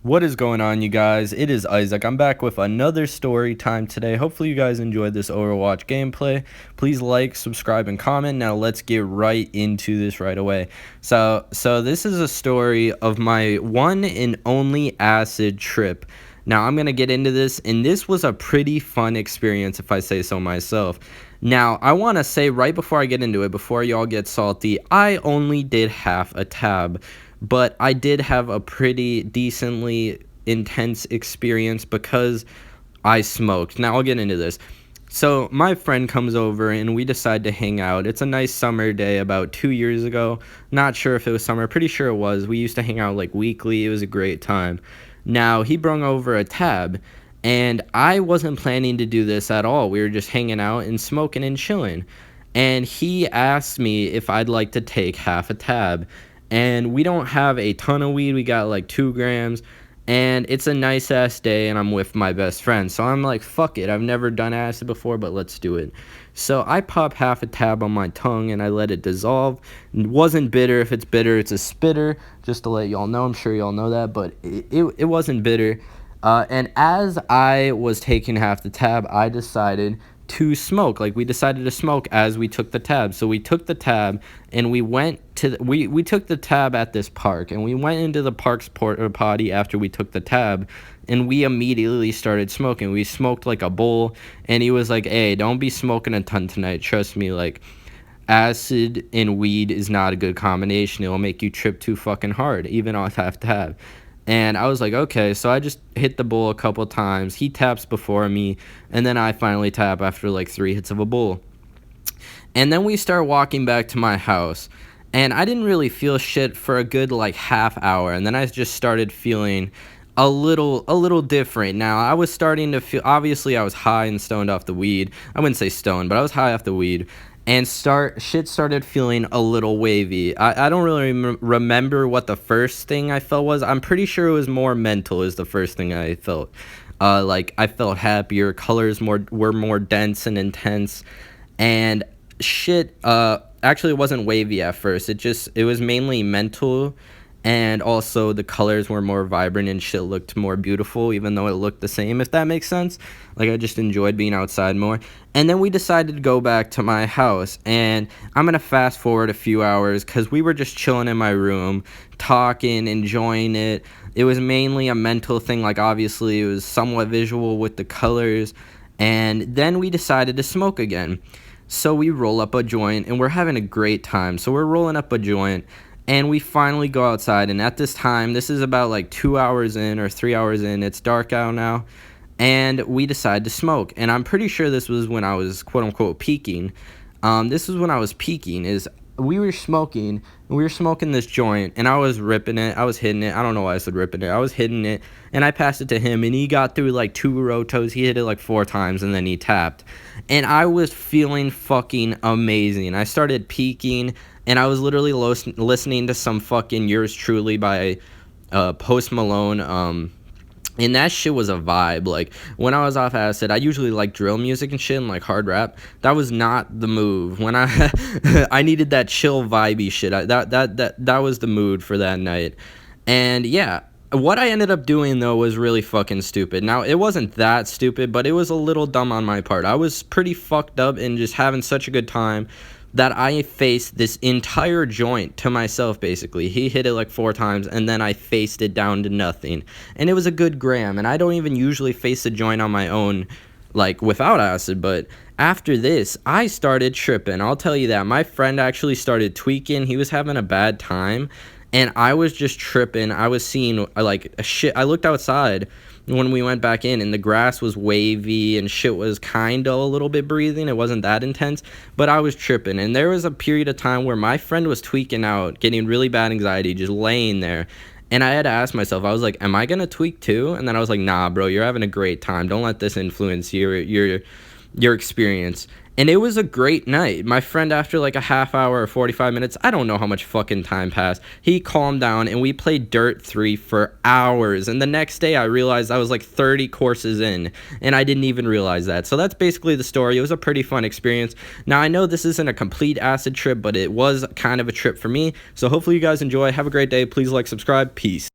What is going on, you guys? It is Isaac. I'm back with another story time today. Hopefully you guys enjoyed this Overwatch gameplay. Please like, subscribe, and comment. Now let's get right into this right away. So this is a story of my one and only acid trip. Now I'm gonna get into this, and this was a pretty fun experience if I say so myself. Now I want to say right before I get into it, before y'all get salty, I only did half a tab, but I did have a pretty decently intense experience because I smoked. Now I'll get into this. So my friend comes over and we decide to hang out. It's a nice summer day about 2 years ago. Not sure if it was summer. Pretty sure it was. We used to hang out like weekly. It was a great time. Now he brung over a tab, and I wasn't planning to do this at all. We were just hanging out and smoking and chilling. And he asked me if I'd like to take half a tab. And we don't have a ton of weed. We got like 2 grams. And it's a nice ass day, and I'm with my best friend. So I'm like, fuck it. I've never done acid before, but let's do it. So I pop half a tab on my tongue and I let it dissolve. It wasn't bitter. If it's bitter, it's a spitter. Just to let y'all know. I'm sure y'all know that, but it wasn't bitter. And as I was taking half the tab, I decided to smoke. Like, we decided to smoke as we took the tab. So we took the tab and we went to we took the tab at this park, and we went into the park's porta potty after we took the tab, and we immediately started smoking. We smoked like a bowl, and he was like, "Hey, don't be smoking a ton tonight. Trust me, like, acid and weed is not a good combination. It'll make you trip too fucking hard, even off half tab." And I was like, okay. So I just hit the bowl a couple times. He taps before me, and then I finally tap after like 3 hits of a bowl. And then we start walking back to my house, and I didn't really feel shit for a good like half hour, and then I just started feeling a little different. Now I was starting to feel, obviously I was high and stoned off the weed. I wouldn't say stoned, but I was high off the weed, and shit started feeling a little wavy. I don't really remember what the first thing I felt was. I'm pretty sure it was more mental is the first thing I felt. Like, I felt happier, colors were more dense and intense, and shit, actually it wasn't wavy at first. It was mainly mental, and also the colors were more vibrant and shit looked more beautiful, even though it looked the same, if that makes sense. Like, I just enjoyed being outside more. And then we decided to go back to my house, and I'm gonna fast forward a few hours because we were just chilling in my room, talking, enjoying it. It was mainly a mental thing. Like, obviously it was somewhat visual with the colors. And then we decided to smoke again. So we roll up a joint, and we're having a great time. So we're rolling up a joint, and we finally go outside. And at this time, this is about like 2 hours in or 3 hours in. It's dark out now, and we decide to smoke. And I'm pretty sure this was when I was quote unquote peaking. This was when I was peaking. Is we were smoking, and we were smoking this joint, and I was ripping it. I was hitting it. I don't know why I said ripping it. I was hitting it, and I passed it to him, and he got through like 2 rotos. He hit it like 4 times, and then he tapped. And I was feeling fucking amazing. I started peaking, and I was literally listening to some fucking Yours Truly by Post Malone. And that shit was a vibe. Like, when I was off acid, I usually like drill music and shit and like hard rap. That was not the move. When I needed that chill vibey shit. That was the mood for that night. And yeah, what I ended up doing though was really fucking stupid. Now, it wasn't that stupid, but it was a little dumb on my part. I was pretty fucked up and just having such a good time that I faced this entire joint to myself, basically. He hit it like 4 times, and then I faced it down to nothing. And it was a good gram, and I don't even usually face a joint on my own, like, without acid, but after this, I started tripping. I'll tell you that. My friend actually started tweaking. He was having a bad time, and I was just tripping. I was seeing, like, shit. I looked outside when we went back in, and the grass was wavy and shit was kind of a little bit breathing. It wasn't that intense, but I was tripping. And there was a period of time where my friend was tweaking out, getting really bad anxiety, just laying there. And I had to ask myself, I was like, am I gonna tweak too? And then I was like, nah, bro, you're having a great time. Don't let this influence your experience. And it was a great night. My friend, after like a half hour or 45 minutes, I don't know how much fucking time passed, he calmed down, and we played Dirt 3 for hours. And the next day I realized I was like 30 courses in, and I didn't even realize that. So that's basically the story. It was a pretty fun experience. Now, I know this isn't a complete acid trip, but it was kind of a trip for me. So hopefully you guys enjoy. Have a great day. Please like, subscribe. Peace.